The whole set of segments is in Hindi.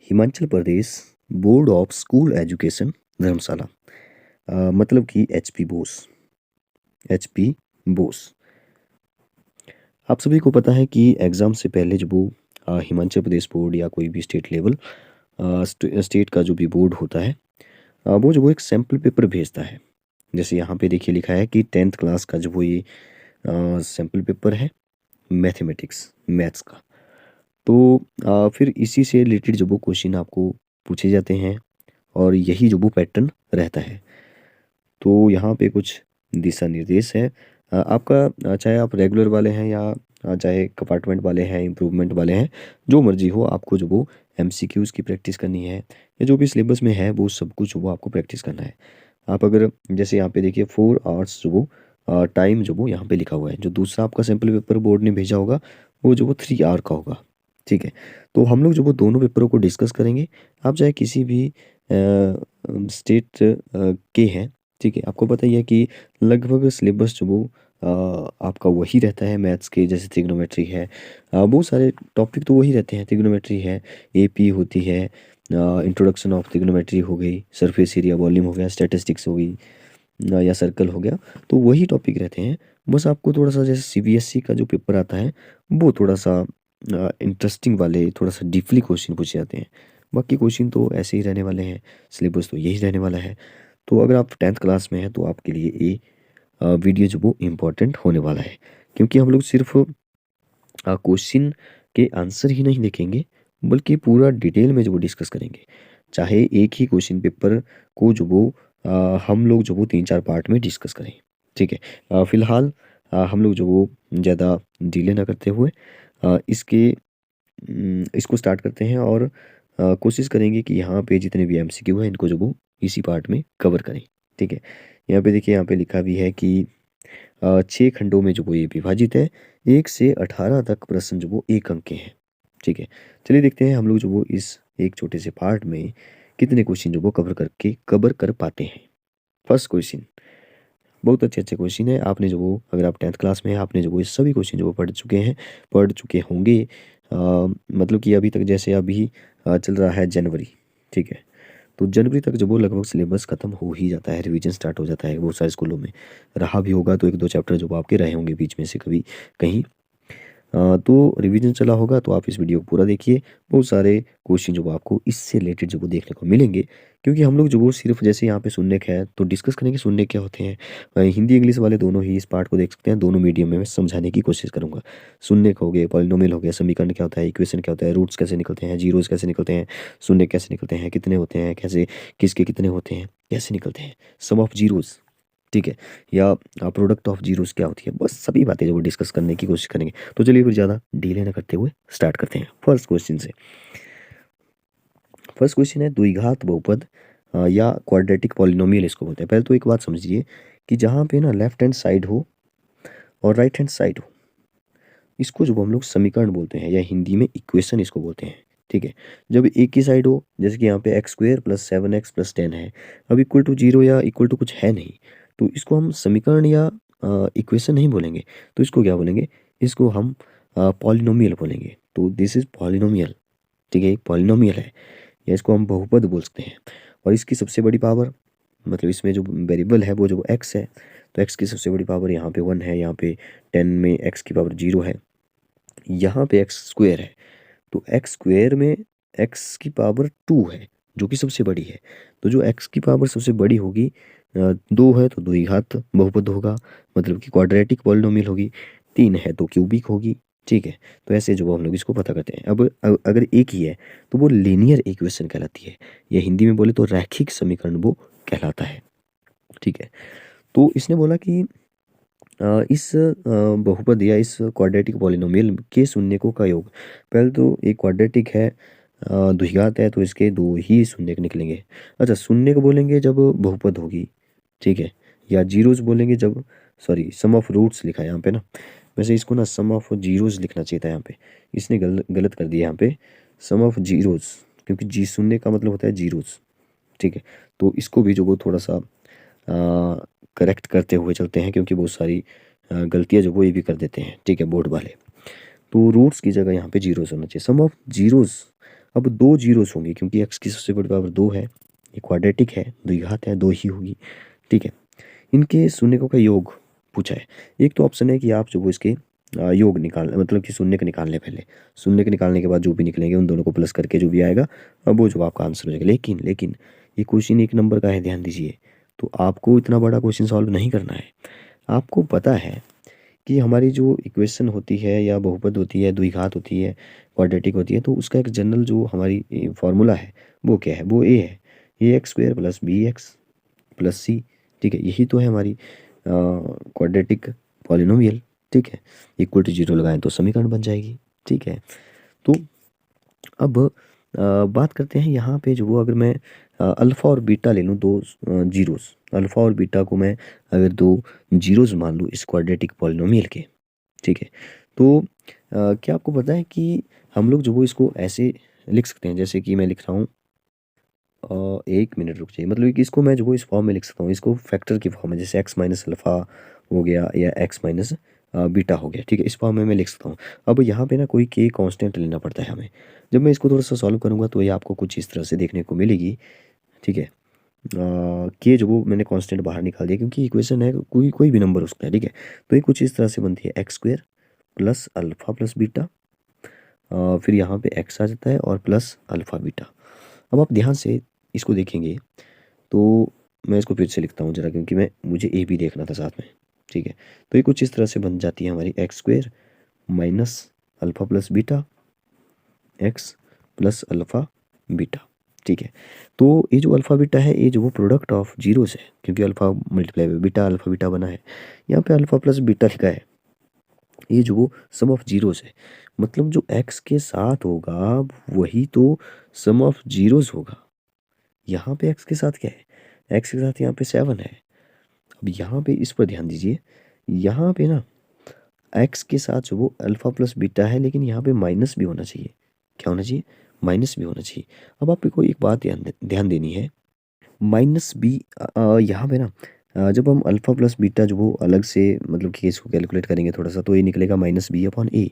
Himachal Pradesh board of school education Dharamshala, मतलब कि एचपी बोस। आप सभी को पता है कि एग्ज़ाम से पहले जब वो हिमाचल प्रदेश बोर्ड या कोई भी स्टेट लेवल स्टेट का जो भी बोर्ड होता है, वो जो वो एक सैम्पल पेपर भेजता है। जैसे यहाँ पे देखिए लिखा है कि 10th क्लास का जो वो ये सैम्पल पेपर है मैथ्स का। तो फिर इसी से रिलेटेड जो वो क्वेश्चन आपको पूछे जाते हैं और यही जो वो पैटर्न रहता है। तो यहाँ पे कुछ दिशा निर्देश है। आपका चाहे आप रेगुलर वाले हैं या चाहे कंपार्टमेंट वाले हैं, इम्प्रूवमेंट वाले हैं, जो मर्जी हो, आपको जो वो एमसीक्यूज़ की प्रैक्टिस करनी है या जो भी सिलेबस में है वो सब कुछ वो आपको प्रैक्टिस करना है। आप अगर जैसे यहाँ पे देखिए 4 आवर्स जो वो टाइम जो वो यहाँ पे लिखा हुआ है, जो दूसरा आपका सैम्पल पेपर बोर्ड ने भेजा होगा वो जो वो 3 आवर का होगा। ठीक है, तो हम लोग जो वो दोनों पेपरों को डिस्कस करेंगे। आप चाहे किसी भी स्टेट के हैं, ठीक है, आपको पता ही है कि लगभग सिलेबस जो वो आपका वही रहता है मैथ्स के। जैसे ट्रिग्नोमेट्री है, बहुत सारे टॉपिक तो वही रहते हैं। ट्रिग्नोमेट्री है, एपी होती है, इंट्रोडक्शन ऑफ ट्रिग्नोमेट्री हो गई, सरफेस एरिया वॉल्यूम हो गया, स्टैटिस्टिक्स हो गई, या सर्कल हो गया। तो वही टॉपिक रहते हैं। बस आपको थोड़ा सा जैसे सीबीएसई का जो पेपर आता है वो थोड़ा सा इंटरेस्टिंग वाले, थोड़ा सा डीपली क्वेश्चन पूछे जाते हैं। बाकी क्वेश्चन तो ऐसे ही रहने वाले हैं, सिलेबस तो यही रहने वाला है। तो अगर आप 10th क्लास में हैं तो आपके लिए ये वीडियो जो वो इम्पोर्टेंट होने वाला है, क्योंकि हम लोग सिर्फ क्वेश्चन के आंसर ही नहीं देखेंगे बल्कि पूरा डिटेल में जो वो डिस्कस करेंगे। चाहे एक ही क्वेश्चन पेपर को जो वो हम लोग जो वो 3-4 पार्ट में डिस्कस करें। ठीक है, फिलहाल हम लोग जो वो ज़्यादा डिले ना करते हुए इसको स्टार्ट करते हैं और कोशिश करेंगे कि यहाँ पे जितने भी एमसीक्यू हैं इनको जो वो इसी पार्ट में कवर करें। ठीक है, यहाँ पे देखिए, यहाँ पे लिखा भी है कि 6 खंडों में जो वो ये विभाजित है। 1 से 18 तक प्रश्न जो वो 1 अंक के हैं। ठीक है, चलिए देखते हैं हम लोग जो वो इस एक छोटे से पार्ट में कितने क्वेश्चन जो वो कवर कर पाते हैं। फर्स्ट क्वेश्चन बहुत अच्छे क्वेश्चन है। आपने जो वो, अगर आप 10th क्लास में हैं, आपने जो वो ये सभी क्वेश्चन जो वो पढ़ चुके होंगे। मतलब कि अभी तक, जैसे अभी चल रहा है जनवरी, ठीक है, तो जनवरी तक जो वो लगभग सिलेबस खत्म हो ही जाता है, रिवीजन स्टार्ट हो जाता है। बहुत सारे स्कूलों में रहा भी होगा तो 1-2 चैप्टर जो वो आपके रहे होंगे बीच में से कभी कहीं। तो रिवीजन चला होगा तो आप इस वीडियो को पूरा देखिए। बहुत सारे क्वेश्चन जो वो आपको इससे रिलेटेड जो वो देखने को मिलेंगे, क्योंकि हम लोग जो वो सिर्फ जैसे यहाँ पे सुनने का है तो डिस्कस करेंगे सुनने क्या होते हैं। हिंदी इंग्लिश वाले दोनों ही इस पार्ट को देख सकते हैं। दोनों मीडियम में मैं समझाने की कोशिश करूँगा। सुनने का हो गया, पॉलिनोमियल हो गया, समीकरण क्या होता है, इक्वेशन क्या होता है, रूट्स कैसे निकलते हैं, जीरोस कैसे निकलते हैं, शून्य कैसे निकलते हैं, कितने होते हैं, कैसे, किसके कितने होते हैं, कैसे निकलते हैं, सम ऑफ जीरोस, ठीक है, या प्रोडक्ट ऑफ जीरोस क्या होती है। बस सभी बातें जो वो डिस्कस करने की कोशिश करेंगे। तो चलिए फिर ज़्यादा डिले ना करते हुए स्टार्ट करते हैं फर्स्ट क्वेश्चन से। फर्स्ट क्वेश्चन है द्विघात बहुपद या क्वाड्रेटिक पॉलिनोमियल इसको बोलते हैं। पहले तो एक बात समझिए कि जहाँ पे ना लेफ्ट हैंड साइड हो और राइट हैंड साइड हो, इसको जो हम लोग समीकरण बोलते हैं या हिंदी में इक्वेशन इसको बोलते हैं। ठीक है, जब एक ही साइड हो, जैसे कि यहाँ पे x² + 7x + 10 है, अब इक्वल टू 0 या इक्वल टू कुछ है नहीं, तो इसको हम समीकरण या इक्वेशन नहीं बोलेंगे। तो इसको क्या बोलेंगे, इसको हम पॉलिनोमियल बोलेंगे। तो दिस इज पॉलिनोमियल। ठीक है, एक पॉलिनोमियल है, या इसको हम बहुपद बोल सकते हैं। और इसकी सबसे बड़ी पावर, मतलब इसमें जो वेरिएबल है वो जो x है, तो x की सबसे बड़ी पावर यहाँ पे 1 है, यहाँ पे 10 में x की पावर 0 है, यहाँ पे x² है, तो x² में x की पावर 2 है जो कि सबसे बड़ी है। तो जो x की पावर सबसे बड़ी होगी, 2 है तो द्विघात बहुपद होगा, मतलब कि क्वाड्रेटिक पॉलिनोमियल होगी। 3 है तो क्यूबिक होगी। ठीक है, तो ऐसे जो हम लोग इसको पता करते हैं। अब अगर एक ही है तो वो लीनियर इक्वेशन कहलाती है, या हिंदी में बोले तो रैखिक समीकरण वो कहलाता है। ठीक है, तो इसने बोला कि इस बहुपद या इस क्वाड्रेटिक पॉलिनोमियल के शून्यकों का योग। पहले तो एक क्वाड्रेटिक है, द्विघात है, तो इसके 2 ही शून्यक निकलेंगे। अच्छा, शून्यक बोलेंगे जब बहुपद होगी, ठीक है, या जीरोस बोलेंगे जब, सॉरी, सम ऑफ रूट्स लिखा है यहाँ पे ना, वैसे इसको ना सम ऑफ जीरोस लिखना चाहिए था यहाँ पे, इसने गलत कर दिया यहाँ पे, सम ऑफ जीरोस, क्योंकि जी शून्य का मतलब होता है जीरोस। ठीक है, तो इसको भी जो वो थोड़ा सा करेक्ट करते हुए चलते हैं, क्योंकि बहुत सारी गलतियां जो वो ये भी कर देते हैं। ठीक है, बोर्ड वाले। तो रूट्स की जगह यहाँ पे जीरोस होना चाहिए। सम ऑफ जीरोस अब दो जीरोस होंगे क्योंकि एक्स की सबसे बड़ी पावर दो है, ये क्वाड्रेटिक है, द्विघात है, दो ही होगी। ठीक है, इनके शून्यकों का योग पूछा है। एक तो ऑप्शन है कि आप जो वो इसके योग निकाल, मतलब कि शून्य के निकाल लें पहले, शून्य के निकालने के बाद जो भी निकलेंगे उन दोनों को प्लस करके जो भी आएगा अब वो जो आपका आंसर हो जाएगा। लेकिन लेकिन ये क्वेश्चन एक नंबर का है, ध्यान दीजिए। तो आपको इतना बड़ा क्वेश्चन सॉल्व नहीं करना है। आपको पता है कि हमारी जो इक्वेशन होती है या बहुपद होती है, द्विघात होती है, क्वाड्रेटिक होती है, तो उसका एक जनरल जो हमारी फॉर्मूला है वो क्या है, वो ए है, a x square plus b x plus c. ठीक है, यही तो है हमारी क्वाड्रेटिक पॉलिनोमियल। ठीक है, इक्वल टू जीरो लगाएं तो समीकरण बन जाएगी। ठीक है, तो अब बात करते हैं यहाँ पे जो वो, अगर मैं अल्फ़ा और बीटा ले लूँ, दो जीरोस, अल्फ़ा और बीटा को मैं अगर दो जीरोस मान लूँ इस क्वाड्रेटिक पॉलिनोमियल के। ठीक है, तो क्या आपको पता है कि हम लोग जो वो इसको ऐसे लिख सकते हैं, जैसे कि मैं लिख रहा हूँ, एक मिनट रुक जाइए, मतलब कि इसको मैं जो वो इस फॉर्म में लिख सकता हूँ, इसको फैक्टर की फॉर्म में, जैसे एक्स माइनस अल्फ़ा हो गया या एक्स माइनस बीटा हो गया। ठीक है, इस फॉर्म में मैं लिख सकता हूँ। अब यहाँ पे ना कोई के कांस्टेंट लेना पड़ता है हमें। जब मैं इसको थोड़ा सा सॉल्व करूँगा तो ये आपको कुछ इस तरह से देखने को मिलेगी। ठीक है, के जो वो मैंने कांस्टेंट बाहर निकाल दिया क्योंकि इक्वेशन है, कोई कोई भी नंबर उसका है। ठीक है, तो ये कुछ इस तरह से बनती है, x square plus alpha plus beta, फिर यहाँ पे एक्स आ जाता है और प्लस अल्फ़ा बीटा। अब आप ध्यान से इसको देखेंगे तो मैं इसको फिर से लिखता हूँ ज़रा, क्योंकि मुझे ए भी देखना था साथ में। ठीक है, तो ये कुछ इस तरह से बन जाती है हमारी x square minus alpha plus beta x plus alpha beta. ठीक है, तो ये जो अल्फ़ा बीटा है ये जो वो प्रोडक्ट ऑफ जीरोस है, क्योंकि alpha multiply by beta alpha beta बना है। यहाँ पे अल्फ़ा प्लस बीटा लिखा है, ये जो वो सम ऑफ जीरोस है, मतलब जो एक्स के साथ होगा वही तो सम ऑफ जीरोस होगा। यहाँ पे एक्स के साथ क्या है, एक्स के साथ यहाँ पे 7 है। अब यहाँ पे इस पर ध्यान दीजिए, यहाँ पे ना एक्स के साथ जो वो अल्फ़ा प्लस बीटा है, लेकिन यहाँ पे माइनस भी होना चाहिए। क्या होना चाहिए, माइनस भी होना चाहिए। अब आपको एक बात ध्यान देनी है, माइनस बी, यहाँ पे ना जब हम अल्फ़ा प्लस बीटा जो वो अलग से मतलब कि इसको कैलकुलेट करेंगे थोड़ा सा, तो ये निकलेगा माइनस बी अपॉन ए,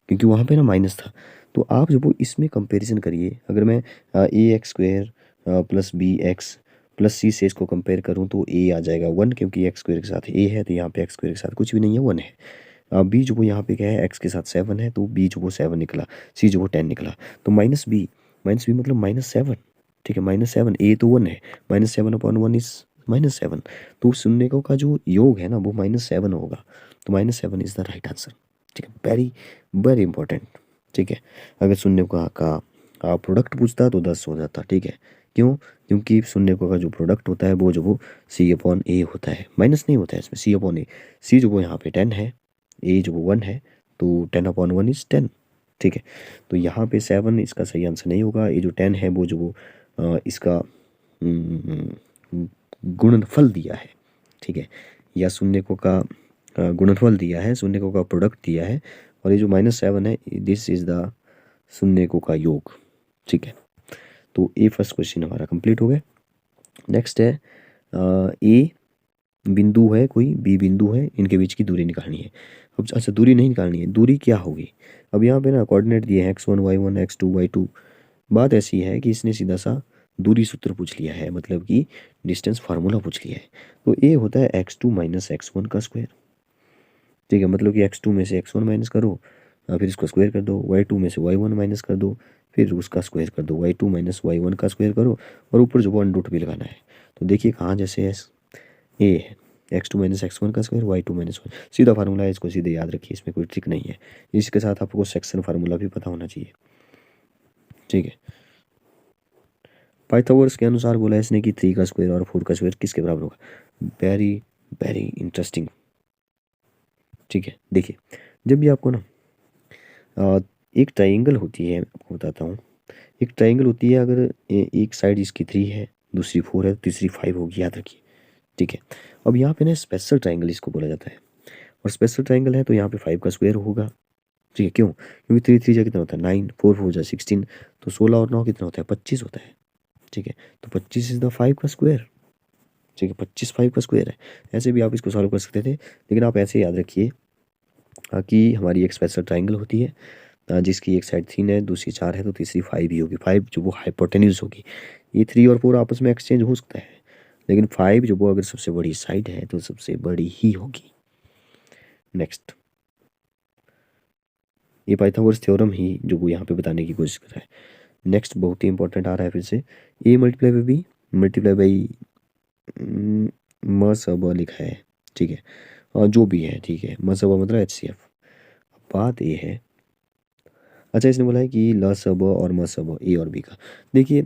क्योंकि वहाँ पे ना माइनस था। तो आप जो वो इसमें कंपैरिजन करिए, अगर मैं a x square plus b x plus c से इसको कंपेयर करूँ तो ए आ जाएगा 1, क्योंकि एक्स स्क्वेयर के साथ ए है, तो यहाँ पे एक्स स्क्वेयर के साथ कुछ भी नहीं है, 1 है। बी जो वो यहाँ पे क्या है, एक्स के साथ 7 है, तो बी जो वो 7 निकला, सी जो वो 10 निकला। तो माइनस बी मतलब -7। ठीक है, -7, ए तो 1 है, -7 अपॉन 1 इज -7। तो शून्यकों का जो योग है ना वो -7 होगा, तो -7 इज द राइट आंसर। ठीक है, वेरी वेरी इंपॉर्टेंट। ठीक है, अगर शून्यकों का प्रोडक्ट पूछता तो 10 हो जाता। ठीक है, क्यों, क्योंकि शून्यकों का जो प्रोडक्ट होता है वो जो वो सी अपॉन ए होता है, माइनस नहीं होता है इसमें, सी अपॉन ए। सी जो वो यहाँ पे 10 है, ए जो वो 1 है, तो 10 अपॉन 1 इज 10। ठीक है, तो यहाँ पे 7 इसका सही आंसर नहीं होगा। ये जो 10 है वो जो वो इसका गुणनफल दिया है। ठीक है, या शून्यकों का गुणनफल दिया है, शून्यकों का प्रोडक्ट दिया है, और ये जो -7 है दिस इज द शून्यकों का योग। ठीक है, तो ए फर्स्ट क्वेश्चन हमारा कंप्लीट हो गया। नेक्स्ट है ए बिंदु है कोई, बी बिंदु है, इनके बीच की दूरी निकालनी है। अब अच्छा, दूरी नहीं निकालनी है, दूरी क्या होगी। अब यहाँ पे ना कोऑर्डिनेट दिए हैं x1 y1 x2 y2। बात ऐसी है कि इसने सीधा सा दूरी सूत्र पूछ लिया है, मतलब कि डिस्टेंस फार्मूला पूछ लिया है। तो ए होता है x2 माइनस x1 का स्क्वायर। ठीक है, मतलब कि x2 में से x1 माइनस करो, फिर इसको स्क्वायर कर दो, y2 में से y1 माइनस कर दो, फिर उसका स्क्वायर कर दो, y2 माइनस y1 का स्क्वायर करो, और ऊपर जो वन रूट भी लगाना है। तो देखिए कहाँ जैसे है, ए है x2 माइनस x1 का स्क्वायर, y2 माइनस 1, सीधा फार्मूला है, इसको सीधे याद रखिए, इसमें कोई ट्रिक नहीं है। इसके साथ आपको सेक्शन फार्मूला भी पता होना चाहिए। ठीक है, पाइथागोरस के अनुसार बोला है इसने कि 3 का स्क्वायर और 4 का स्क्वायर किसके बराबर होगा। Very very interesting. ठीक है, देखिए जब भी आपको ना एक ट्राइंगल होती है, आपको बताता हूँ, एक ट्राइंगल होती है, अगर एक साइड इसकी 3 है, दूसरी 4 है, तीसरी 5 होगी, याद रखिए। ठीक है, अब यहाँ पे ना स्पेशल ट्राइंगल इसको बोला जाता है, और स्पेशल ट्राइंगल है तो यहाँ पे 5 का स्क्वायर होगा। ठीक है, क्यों, क्योंकि 3 3 जा कितना होता है 9, 4 4 जा 16, तो 16 और 9 कितना होता है 25 होता है। ठीक है, तो 25 इज द 5 का स्क्वायर। ठीक है, 25 5 का स्क्वायर है। ऐसे भी आप इसको सॉल्व कर सकते थे, लेकिन आप ऐसे याद रखिए कि हमारी एक स्पेशल ट्राइंगल होती है, जिसकी एक साइड 3 है, दूसरी 4 है, तो तीसरी 5 ही होगी। 5 जो वो हाइपोटेन्यूज होगी। ये 3 और 4 आपस में एक्सचेंज हो सकता है, लेकिन 5 जो वो अगर सबसे बड़ी साइड है तो सबसे बड़ी ही होगी। नेक्स्ट, ये पाइथागोरस थ्योरम ही जो वो यहाँ पे बताने की कोशिश कर रहा है। नेक्स्ट बहुत ही इंपॉर्टेंट आ रहा है फिर से, a multiply by b multiply by म सब लिखा है, ठीक है, और जो भी है ठीक है, म सब मतलब HCF। बात ये है, अच्छा इसने बोला है कि ल सब और म सब ए और बी का। देखिए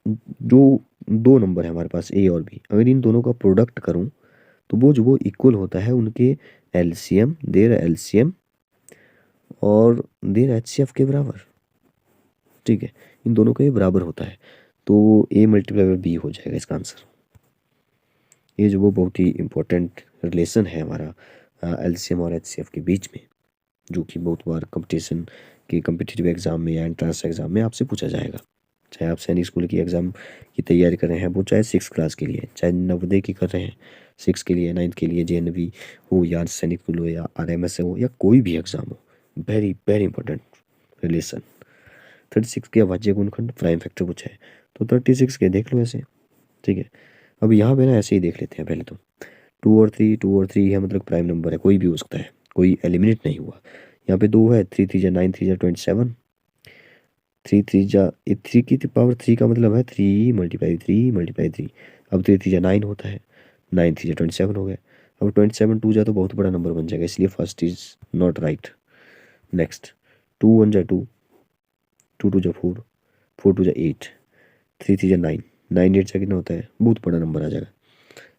जो दो नंबर है हमारे पास ए और बी, अगर इन दोनों का प्रोडक्ट करूं तो वो जो वो इक्वल होता है उनके एलसीएम, देर एलसीएम और देर HCF के बराबर, ठीक है, इन दोनों का ये बराबर होता है, तो ए मल्टीप्लाई बाई बी हो जाएगा इसका आंसर। ये जो वो बहुत ही इम्पोर्टेंट रिलेशन है हमारा एलसीएम और HCF के बीच में, जो कि बहुत बार कंपटीशन के कम्पिटिटिव एग्जाम में या एंट्रेंस एग्जाम में आपसे पूछा जाएगा। चाहे आप सैनिक स्कूल की एग्ज़ाम की तैयारी कर रहे हैं, वो चाहे 6 क्लास के लिए, चाहे नवोदय की कर रहे हैं 6 के लिए, 9th के लिए JNV हो या सैनिक स्कूल हो या RMS हो या कोई भी एग्ज़ाम हो, वेरी वेरी इंपॉर्टेंट रिलेशन। 36 के अभाज्य गुणनखंड प्राइम फैक्टर पूछा है, तो 36 के देख लो ऐसे, ठीक है। अब यहाँ पे ना ऐसे ही देख लेते हैं पहले तो, 2 और 3 है, मतलब प्राइम नंबर है, कोई भी हो सकता है, कोई एलिमिनेट नहीं हुआ। यहाँ पे 2 है, 3 3 जा 9, 3 जा 27, 3 3 जा 3 की पावर 3 का मतलब है 3 मल्टीप्लाई 3 मल्टीप्लाई 3। अब 3 3 जा 9 होता है, 9 3 जा 27 हो गया। अब 27 2 जा तो बहुत बड़ा नंबर बन जाएगा, इसलिए first is not right. Next, 2 1 जा 2, 2 2 जा 4, 4 2 जा 8, 3 3 जा 9, 9 8 जा कितना होता है, बहुत बड़ा नंबर आ जाएगा,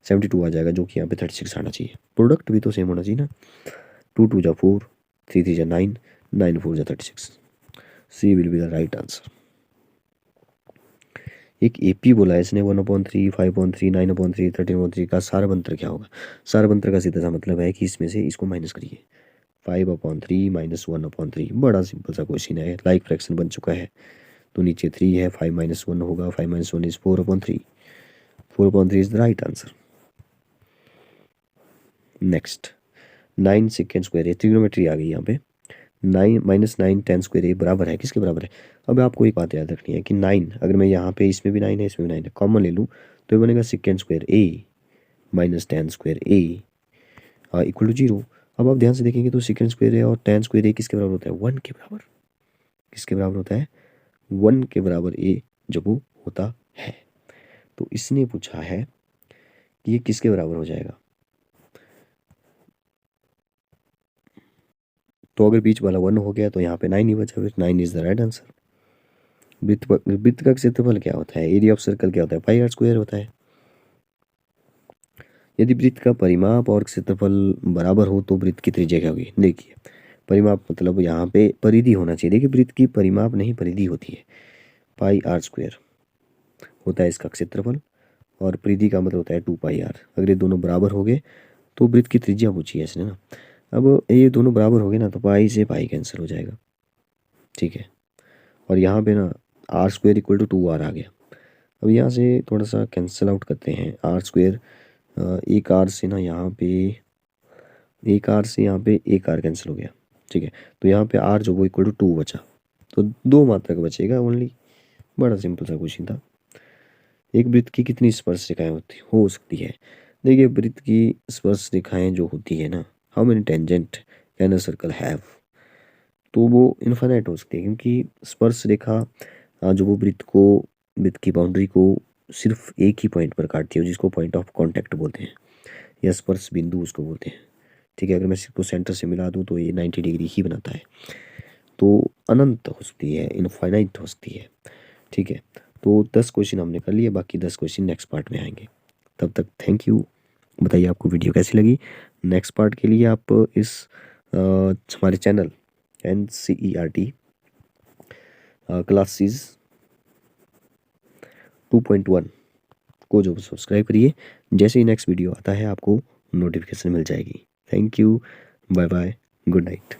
72 आ जाएगा, जो कि यहाँ पे 36 आना चाहिए। प्रोडक्ट भी तो सेम होना चाहिए ना, 2 2 जा 4, 3 3 जा 9, 9 4 जा 36। C will be the right answer. एक AP बोला है इसने, 1/3, 5/3, 9/3, 13/3 का सारबंतर क्या होगा। सारबंतर का सीधा सा मतलब है कि इसमें से इसको माइनस करिए, 5/3 माइनस 1/3। बड़ा सिंपल सा क्वेश्चन है, लाइक फ्रैक्शन बन चुका है, तो नीचे 3 है, 5 माइनस 1 होगा, 5 minus 1 is 4/3, 4/3 is the right answer. Next, 9 second square है, ट्रिग्नोमेट्री आ गई यहाँ पे। 9 माइनस 9 10 स्क्वायर ये बराबर है, किसके बराबर है। अब आपको एक बात याद रखनी है कि 9 अगर मैं यहाँ पे इसमें भी 9 है इसमें भी 9 है, कॉमन ले लूँ तो ये बनेगा second square A minus 10 square A equal to 0। अब आप ध्यान से देखेंगे तो सेकेंड स्क्वायर है और 10 स्क्वायर A किसके बराबर होता है, 1 के बराबर। किसके बराबर होता है, 1 के बराबर A जब वो होता है। तो इसने पूछा है कि ये किसके बराबर हो जाएगा, तो अगर बीच वाला 1 हो गया तो यहाँ पे 9 ही बचा, फिर 9 इज द राइट आंसर। वृत्त का क्षेत्रफल क्या होता है, एरिया ऑफ सर्कल क्या होता है, पाई आर स्क्वायर होता है। यदि वृत्त का परिमाप और क्षेत्रफल बराबर हो तो वृत्त की त्रिज्या क्या होगी। देखिए परिमाप मतलब यहाँ पे परिधि होना चाहिए, देखिए वृत्त की परिमाप नहीं परिधि होती है, पाई आर स्क्वायर होता है इसका क्षेत्रफल, और परिधि का मतलब होता है 2πr। अगर ये दोनों बराबर हो गए तो वृत्त की त्रिज्या पूछी है इसने ना। अब ये दोनों बराबर हो गए ना तो पाई से पाई कैंसिल हो जाएगा, ठीक है, और यहाँ पे ना R square equal to 2r आ गया। अब यहाँ से थोड़ा सा कैंसिल आउट करते हैं, आर स्क्वायर एक आर से ना यहाँ पे, एक आर से यहाँ पे एक आर कैंसिल हो गया, ठीक है, तो यहाँ पे आर जो वो इक्वल टू 2 बचा, तो 2 मात्रक बचेगा ओनली। बड़ा सिंपल सा क्वेश्चन था। एक वृत्त की कितनी स्पर्श रेखाएं होती हो सकती है। देखिए वृत्त की स्पर्श रेखाएं जो होती है ना, how many tangent can a circle have, तो वो इनफाइनाइट हो सकती है, क्योंकि स्पर्श रेखा जो वो वृत्त की बाउंड्री को सिर्फ एक ही पॉइंट पर काटती है, जिसको पॉइंट ऑफ कांटेक्ट बोलते हैं या स्पर्श बिंदु उसको बोलते हैं, ठीक है। अगर मैं इसको सेंटर से मिला दूं तो ये 90 डिग्री ही बनाता है, तो अनंत हो सकती है, इनफाइनाइट हो सकती है, ठीक है। तो 10 क्वेश्चन हमने कर लिए, बाकी 10 क्वेश्चन नेक्स्ट पार्ट में आएंगे। तब तक थैंक यू। बताइए आपको वीडियो कैसी लगी। नेक्स्ट पार्ट के लिए आप इस हमारे चैनल NCERT क्लासेस 2.1 को जो सब्सक्राइब करिए, जैसे ही नेक्स्ट वीडियो आता है आपको नोटिफिकेशन मिल जाएगी। Thank you, bye bye, good night.